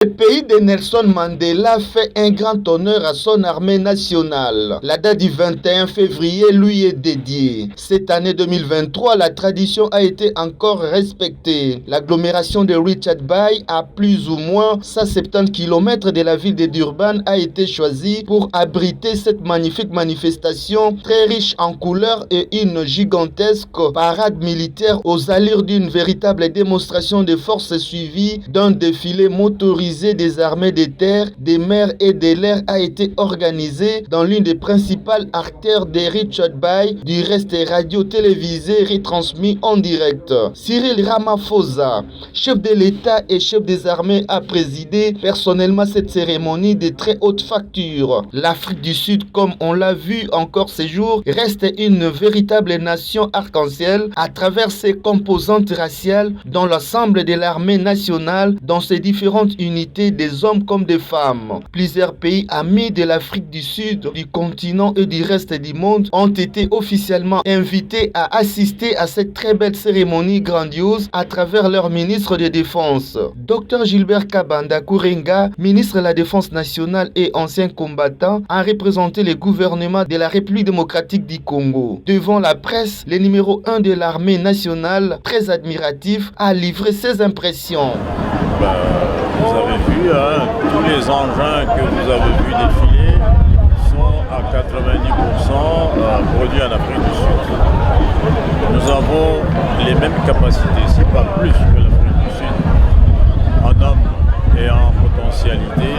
Le pays de Nelson Mandela fait un grand honneur à son armée nationale. La date du 21 février lui est dédiée. Cette année 2023, la tradition a été encore respectée. L'agglomération de Richards Bay, à plus ou moins 170 km de la ville de Durban, a été choisie pour abriter cette magnifique manifestation très riche en couleurs et une gigantesque parade militaire aux allures d'une véritable démonstration de force suivie d'un défilé motorisé des armées de terre, des mers et de l'air a été organisé dans l'une des principales artères de Richards Bay, du reste radio-télévisé retransmis en direct. Cyril Ramaphosa, chef de l'État et chef des armées, a présidé personnellement cette cérémonie de très haute facture. L'Afrique du Sud, comme on l'a vu encore ces jours, reste une véritable nation arc-en-ciel à travers ses composantes raciales dans l'ensemble de l'armée nationale, dans ses différentes unités des hommes comme des femmes. Plusieurs pays amis de l'Afrique du Sud, du continent et du reste du monde ont été officiellement invités à assister à cette très belle cérémonie grandiose à travers leur ministre de Défense. Dr Gilbert Kabanda Kourenga, ministre de la Défense nationale et ancien combattant, a représenté le gouvernement de la République démocratique du Congo. Devant la presse, le numéro 1 de l'armée nationale, très admiratif, a livré ses impressions. Vous avez vu, tous les engins que vous avez vu défiler sont à 90% produits en Afrique du Sud. Nous avons les mêmes capacités, si pas plus que l'Afrique du Sud, en hommes et en potentialité